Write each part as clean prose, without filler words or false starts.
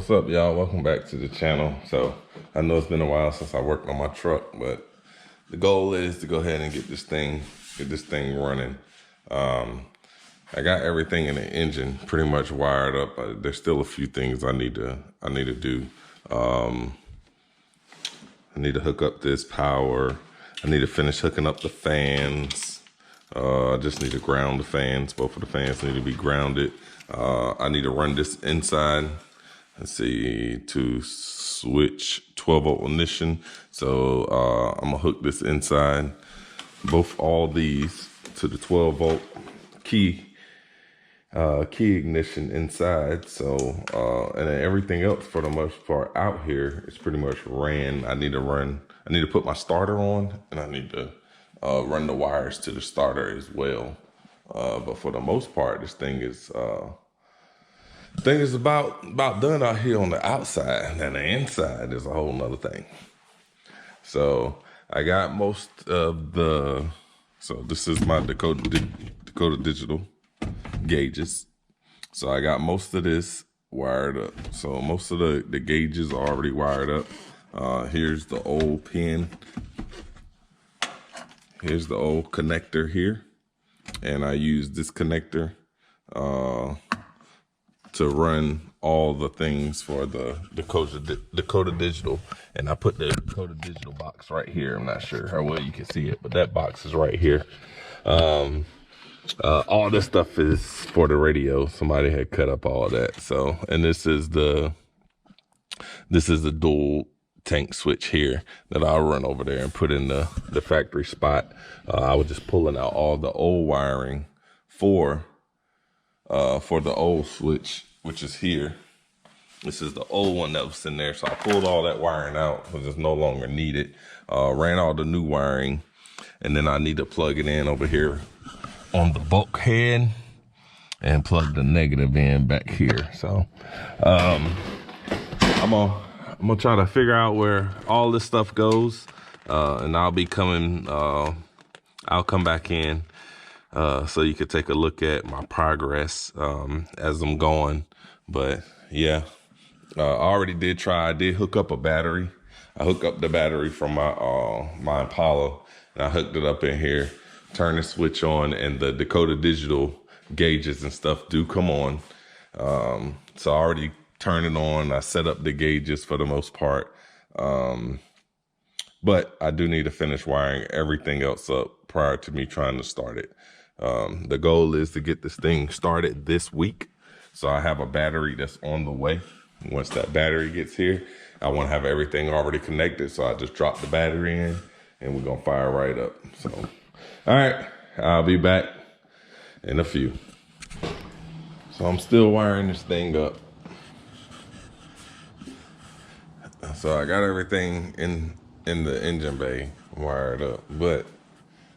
What's up, y'all? Welcome back to the channel. So I know it's been a while since I worked on my truck, but the goal is to go ahead and get this thing running. I got everything in the engine pretty much wired up. There's still a few things I need to do. I need to hook up this power. I need to finish hooking up the fans. I just need to ground the fans. Both of the fans need to be grounded. I need to run this inside. Let's see, to switch 12-volt ignition. So I'm gonna hook this inside, all these to the 12-volt key ignition inside. So and then everything else for the most part out here is pretty much ran. I need to put my starter on, and I need to run the wires to the starter as well. But for the most part, this thing is about done out here on the outside, and the inside is a whole nother thing. So I got most of so this is my Dakota Digital gauges. So I got most of this wired up. So most of the gauges are already wired up. Here's the old pin. Here's the old connector here. And I use this connector to run all the things for the Dakota Digital. And I put the Dakota Digital box right here. I'm not sure how well you can see it, but that box is right here. All this stuff is for the radio. Somebody had cut up all of that. So, and this is the dual tank switch here that I'll run over there and put in the factory spot. I was just pulling out all the old wiring for the old switch, which is here. This is the old one that was in there. So I pulled all that wiring out because it's no longer needed. Ran all the new wiring, and then I need to plug it in over here on the bulkhead and plug the negative in back here. So I'm gonna try to figure out where all this stuff goes, and I'll be coming. I'll come back in so you could take a look at my progress as I'm going. But yeah, I already did try. I did hook up a battery. I hooked up the battery from my Impala, and I hooked it up in here. Turn the switch on, and the Dakota Digital gauges and stuff do come on. So I already turned it on. I set up the gauges for the most part. But I do need to finish wiring everything else up prior to me trying to start it. The goal is to get this thing started this week. So I have a battery that's on the way. Once that battery gets here, I want to have everything already connected. So I just drop the battery in, and we're going to fire right up. So, all right, I'll be back in a few. So I'm still wiring this thing up. So I got everything in the engine bay wired up, but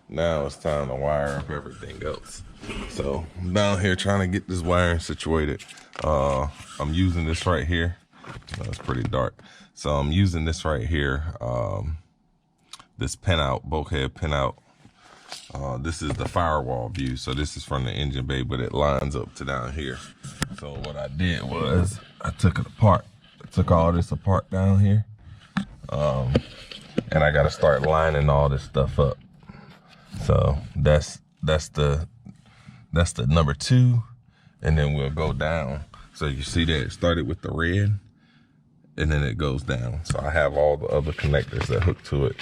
now it's time to wire up everything else. So I'm down here trying to get this wiring situated. I'm using this right here. It's pretty dark. So I'm using this right here. This bulkhead pinout. This is the firewall view. So this is from the engine bay, but it lines up to down here. So what I did was I took it apart. I took all this apart down here. And I got to start lining all this stuff up. So that's the number 2, and then we'll go down. So you see that it started with the red, and then it goes down. So I have all the other connectors that hook to it.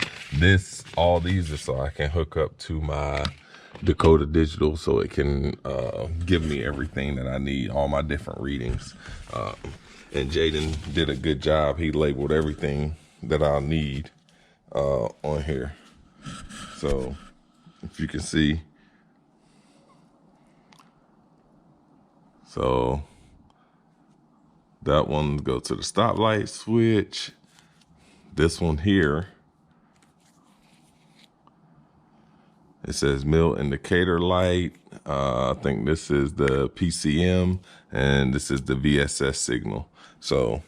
All these are so I can hook up to my Dakota Digital, so it can give me everything that I need, all my different readings. And Jaden did a good job. He labeled everything that I'll need on here. So if you can see, so that one go to the stoplight switch. This one here, it says mill indicator light. I think this is the PCM, and this is the VSS signal. So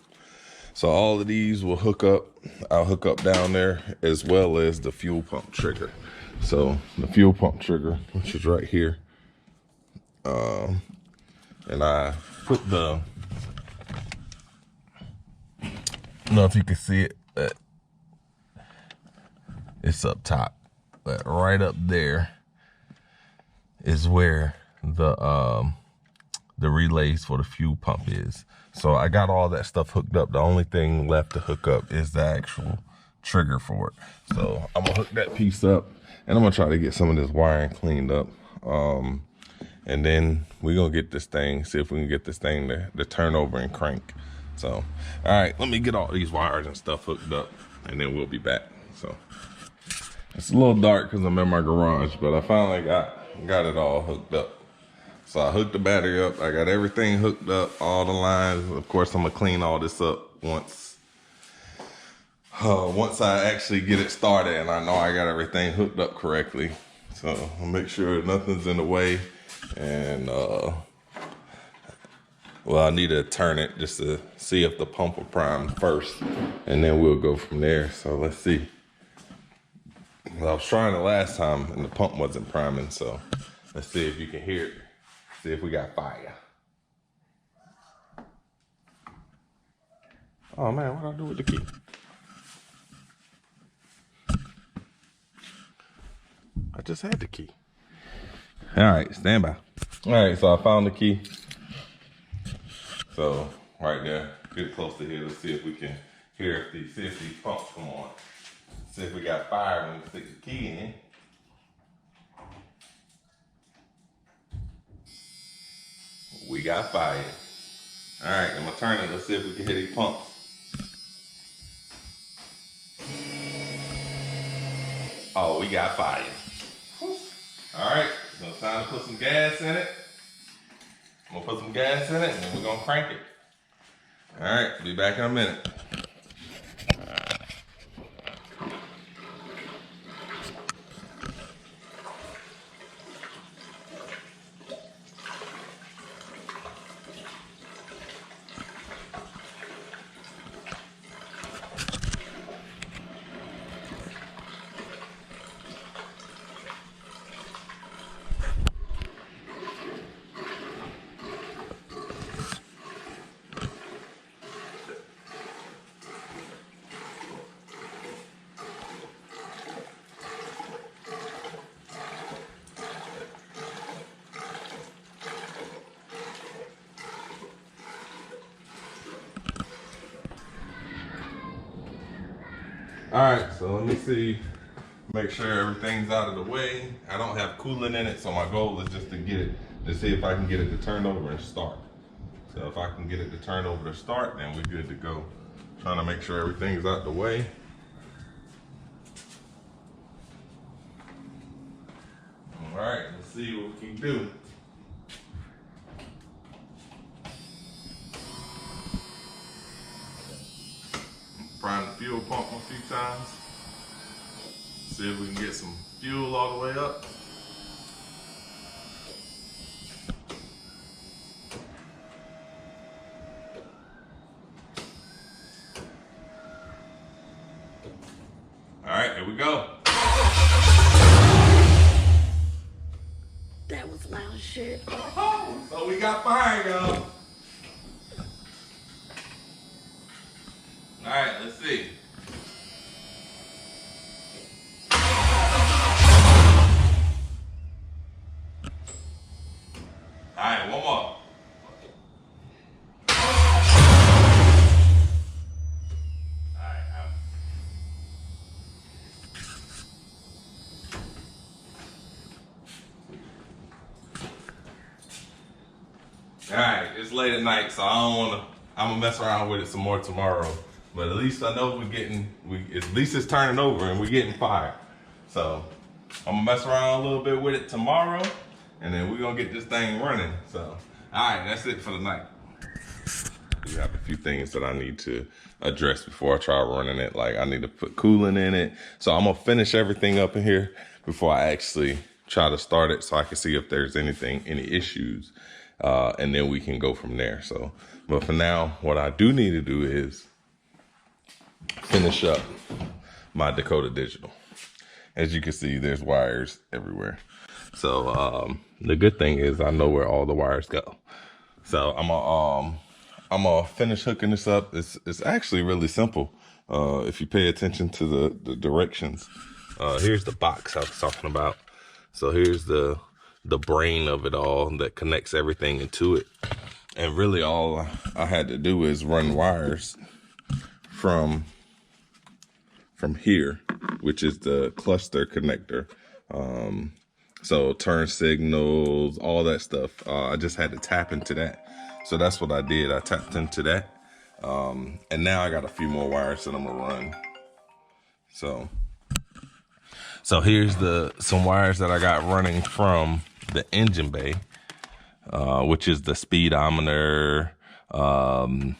all of these will hook up. I'll hook up down there, as well as the fuel pump trigger. So the fuel pump trigger, which is right here. And I put the don't know if you can see it, but it's up top. But right up there is where the relays for the fuel pump is. So I got all that stuff hooked up. The only thing left to hook up is the actual trigger for it. So I'm gonna hook that piece up, and I'm gonna try to get some of this wiring cleaned up. And then we're gonna get this thing, see if we can get this thing to turn over and crank. So, all right, let me get all these wires and stuff hooked up, and then we'll be back. So it's a little dark because I'm in my garage, but I finally got it all hooked up. So I hooked the battery up. I got everything hooked up, all the lines. Of course, I'm gonna clean all this up once I actually get it started and I know I got everything hooked up correctly. So I'll make sure nothing's in the way. And well, I need to turn it just to see if the pump will prime first, and then we'll go from there. So let's see. Well, I was trying it last time and the pump wasn't priming, so let's see if you can hear it. See if we got fire. Oh man, what do I do with the key? I just had the key. All right, stand by. All right, so I found the key. So right there, get close to here. Let's see if we can hear if these pumps come on. See if we got fire when we stick the key in. We got fire. All right, I'm gonna turn it. Let's see if we can hear these pumps. Oh, we got fire. All right, so it's time to put some gas in it. I'm gonna put some gas in it and then we're gonna crank it. All right, be back in a minute. All right, so let me see, make sure everything's out of the way. I don't have coolant in it, so my goal is just to get it, to see if I can get it to turn over and start. So if I can get it to turn over to start, then we're good to go. Trying to make sure everything's out the way. All right, let's see what we can do. Prime the fuel pump a few times. See if we can get some fuel all the way up. All right, here we go. That was loud as shit. So we got fire, y'all. All right, let's see. All right, one more. All right, it's late at night, so I'm gonna mess around with it some more tomorrow. But at least I know at least it's turning over and we're getting fire. So I'm gonna mess around a little bit with it tomorrow, and then we're gonna get this thing running. So, all right, that's it for the night. We have a few things that I need to address before I try running it. Like I need to put coolant in it. So I'm gonna finish everything up in here before I actually try to start it, so I can see if there's any issues, and then we can go from there. So, but for now, what I do need to do is finish up my Dakota Digital. As you can see, there's wires everywhere. So the good thing is I know where all the wires go. So I'm gonna I'm gonna finish hooking this up. It's actually really simple if you pay attention to the directions. Here's the box I was talking about. So here's the brain of it all that connects everything into it. And really all I had to do is run wires from here, which is the cluster connector. So turn signals, all that stuff. I just had to tap into that. So that's what I did. I tapped into that. And now I got a few more wires that I'm gonna run. So here's some wires that I got running from the engine bay, which is the speedometer. Let's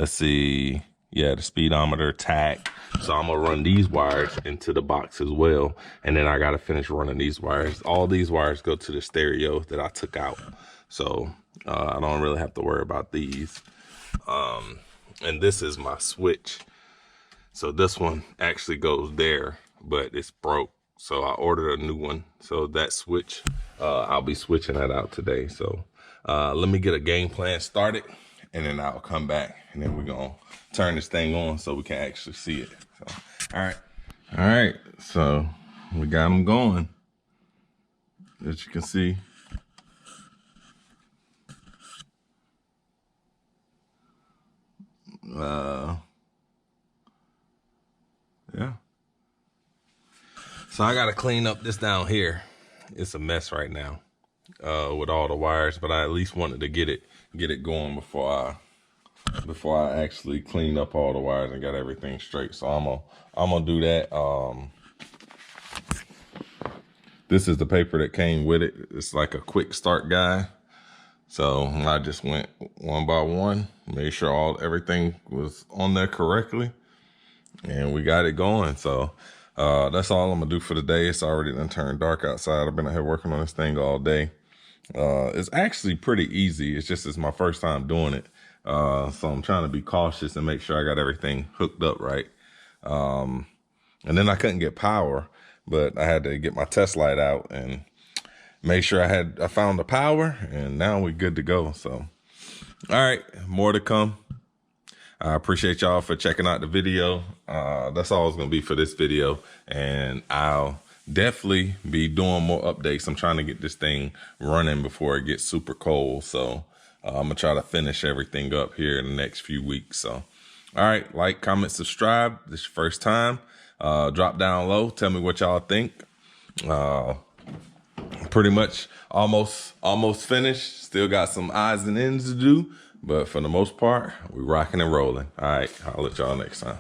see. Yeah, the speedometer, tack. So I'm gonna run these wires into the box as well. And then I gotta finish running these wires. All these wires go to the stereo that I took out. So I don't really have to worry about these. And this is my switch. So this one actually goes there, but it's broke. So I ordered a new one. So that switch, I'll be switching that out today. So let me get a game plan started, and then I'll come back, and then we're gonna turn this thing on so we can actually see it. So, all right. So we got them going, as you can see. Yeah. So I gotta clean up this down here. It's a mess right now with all the wires, but I at least wanted to get it going before I actually cleaned up all the wires and got everything straight. So I'm gonna do that. This is the paper that came with it. It's like a quick start guide. So I just went one by one, made sure everything was on there correctly, and we got it going. So that's all I'm gonna do for the day. It's already done turned dark outside. I've been out here working on this thing all day. It's actually pretty easy. It's my first time doing it. So I'm trying to be cautious and make sure I got everything hooked up right. And then I couldn't get power, but I had to get my test light out and make sure I found the power, and now we're good to go. So, all right, more to come. I appreciate y'all for checking out the video. That's all it's gonna be for this video, and I'll definitely be doing more updates. I'm trying to get this thing running before it gets super cold. So I'm gonna try to finish everything up here in the next few weeks. So, all right, like, comment, subscribe. This is your first time. Drop down low. Tell me what y'all think. Pretty much almost finished. Still got some odds and ends to do, but for the most part, we're rocking and rolling. All right, I'll let y'all next time.